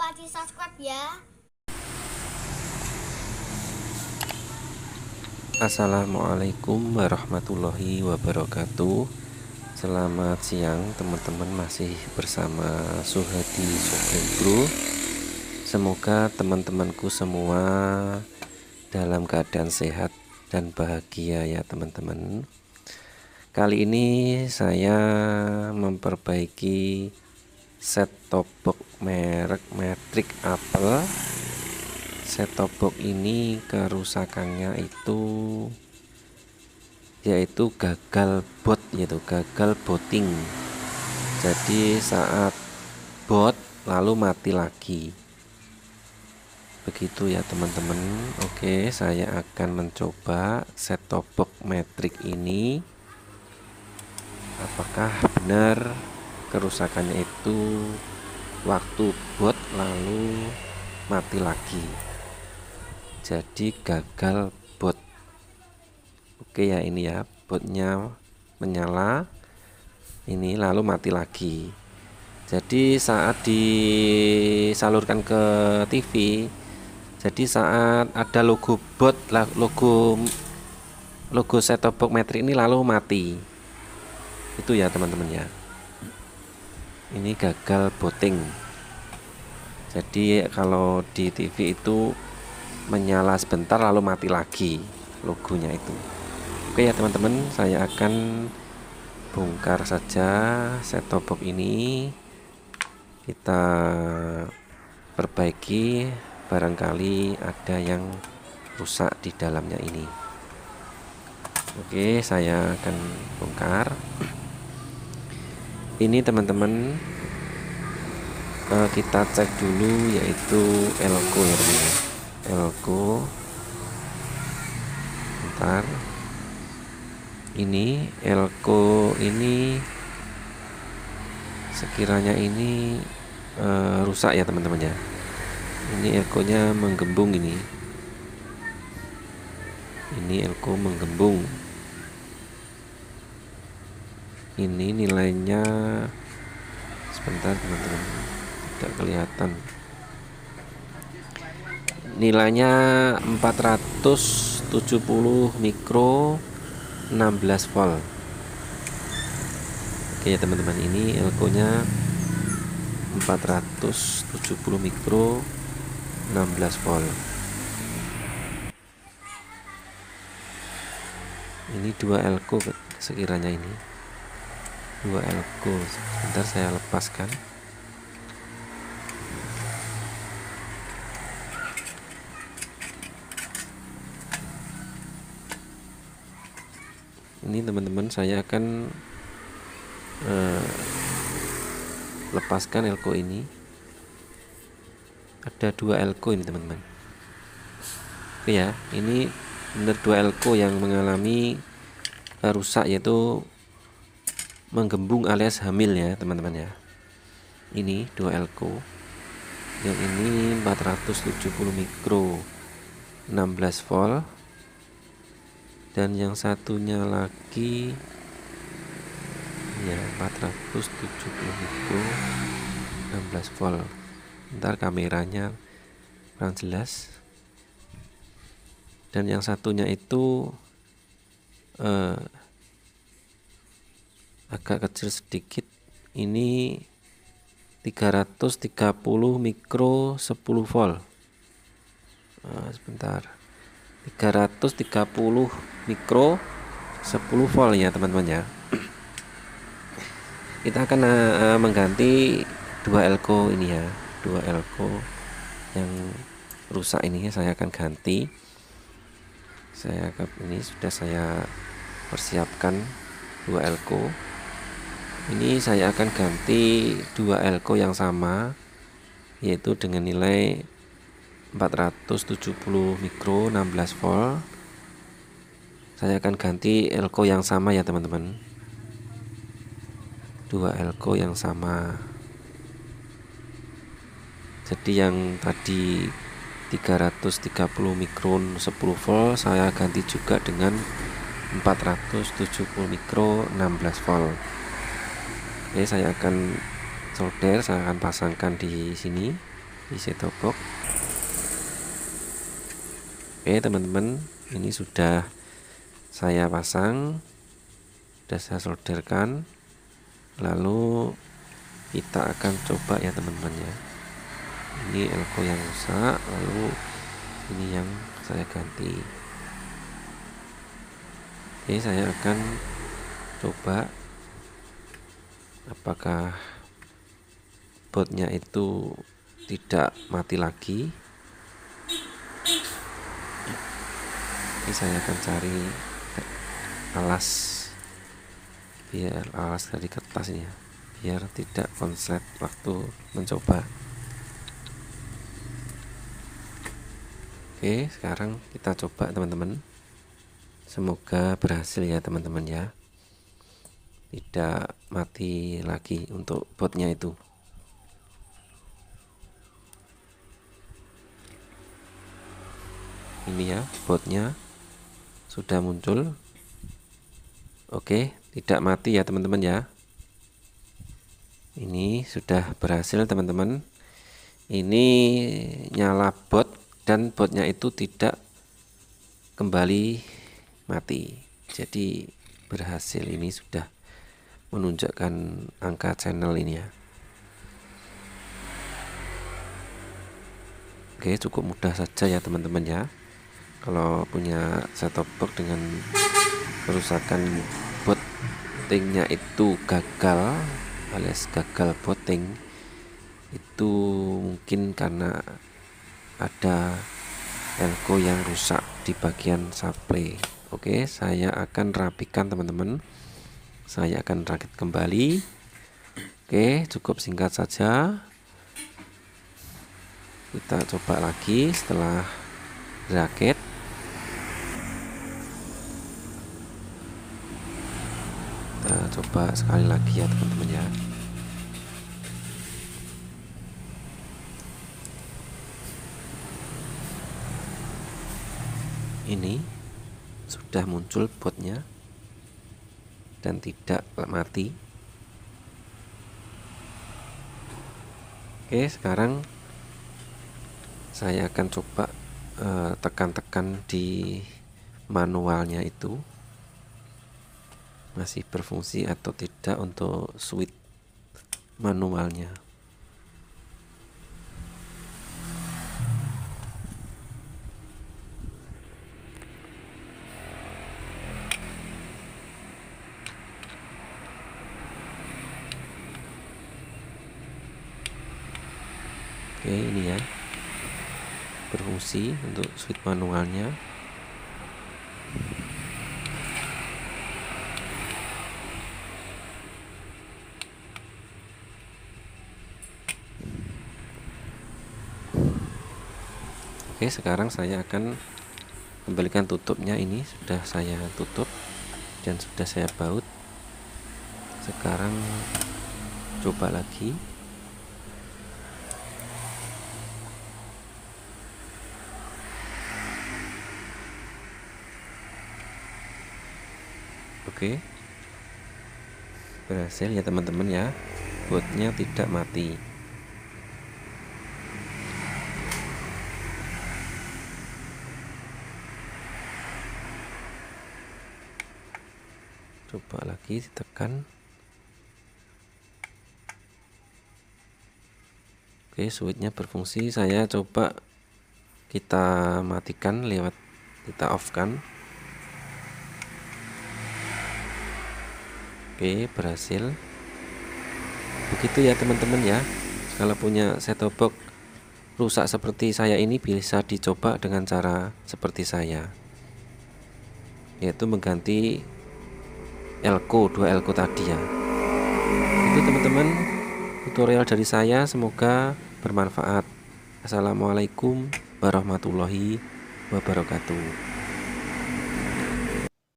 lupa di subscribe ya. Assalamualaikum warahmatullahi wabarakatuh. Selamat siang teman-teman, masih bersama Suhadi Sugeng Bro. Semoga teman-temanku semua dalam keadaan sehat dan bahagia ya teman-teman. Kali ini saya memperbaiki set top box merek Matrix Apple. Set top box ini kerusakannya yaitu gagal bot, yaitu gagal booting. Jadi saat bot lalu mati lagi. Begitu ya teman-teman. Oke, saya akan mencoba set top box Matrix ini. Apakah benar kerusakannya itu waktu bot lalu mati lagi, jadi gagal bot. Oke ya, ini ya, botnya menyala ini lalu mati lagi. Jadi saat disalurkan ke TV, jadi saat ada logo bot, logo set top box Matrix ini lalu mati. Itu ya teman-teman ya, ini gagal booting. Jadi kalau di TV itu menyala sebentar lalu mati lagi logonya itu. Oke ya teman-teman, saya akan bongkar saja set top box ini. Kita perbaiki, barangkali ada yang rusak di dalamnya ini. Oke, saya akan bongkar. Ini teman-teman, kita cek dulu yaitu elko ya teman-teman. Elko, bentar. Ini elko ini sekiranya ini rusak ya teman-teman ya. Ini elkonya menggembung ini. Ini elko menggembung. Ini nilainya, sebentar teman-teman, tidak kelihatan. Nilainya 470 mikro 16 volt. Oke ya teman-teman, ini elko-nya 470 mikro 16 volt. Ini 2 elko sekiranya, ini 2 elko. Sebentar saya lepaskan. Ini teman-teman, saya akan lepaskan elko ini. Ada 2 elko ini teman-teman. Oke ya, ini benar 2 elko yang mengalami rusak, yaitu menggembung alias hamil ya teman-teman ya. Ini 2 elko, yang ini 470 mikro 16 volt, dan yang satunya lagi ya 470 mikro 16 volt. Ntar kameranya kurang jelas. Dan yang satunya itu agak kecil sedikit, ini 330 mikro 10 volt. Sebentar, 330 mikro 10 volt ya teman-teman ya. Kita akan mengganti 2 elko ini ya, 2 elko yang rusak ini saya akan ganti. Ini sudah saya persiapkan 2 elko. Ini saya akan ganti 2 elko yang sama, yaitu dengan nilai 470 mikro 16 volt. Saya akan ganti elko yang sama ya teman-teman, 2 elko yang sama. Jadi yang tadi 330 mikron 10 volt saya ganti juga dengan 470 mikro 16 volt. Oke, saya akan solder, saya akan pasangkan di sini. di set-top box. Oke teman-teman, ini sudah saya pasang, sudah saya solderkan. Lalu kita akan coba ya teman-teman ya. Ini elko yang rusak, lalu ini yang saya ganti. Oke, saya akan coba apakah botnya itu tidak mati lagi. Ini saya akan cari alas, biar alas dari kertas ini ya, biar tidak konslet waktu mencoba. Oke, sekarang kita coba teman-teman. Semoga berhasil ya teman-teman ya, tidak mati lagi untuk botnya itu. Ini ya, botnya sudah muncul. Oke, tidak mati ya teman-teman ya. Ini sudah berhasil teman-teman. Ini nyala bot dan botnya itu tidak kembali mati. Jadi berhasil, ini sudah menunjukkan angka channel ini ya. Oke, cukup mudah saja ya teman-teman ya. Kalau punya set-top box dengan kerusakan bootingnya itu gagal, alias gagal booting, itu mungkin karena ada elko yang rusak di bagian supply. Oke, saya akan rapikan teman-teman. Saya akan rakit kembali. Oke, cukup singkat saja. Kita coba lagi setelah rakit. Kita coba sekali lagi ya teman-teman ya. Ini sudah muncul botnya dan tidak mati. Oke, sekarang saya akan coba tekan-tekan di manualnya itu masih berfungsi atau tidak untuk switch manualnya. Oke, ini ya, berfungsi untuk switch manualnya. Oke, sekarang saya akan kembalikan tutupnya. Ini sudah saya tutup dan sudah saya baut. Sekarang coba lagi. Oke, berhasil ya teman-teman ya, botnya tidak mati. Coba lagi ditekan. Oke, switchnya berfungsi. Saya coba kita matikan lewat kita off kan. Oke, berhasil. Begitu ya teman-teman ya. Kalau punya set-top box rusak seperti saya ini, bisa dicoba dengan cara seperti saya, yaitu mengganti elko, 2 elko tadi ya. Itu teman-teman tutorial dari saya, semoga bermanfaat. Assalamualaikum warahmatullahi wabarakatuh.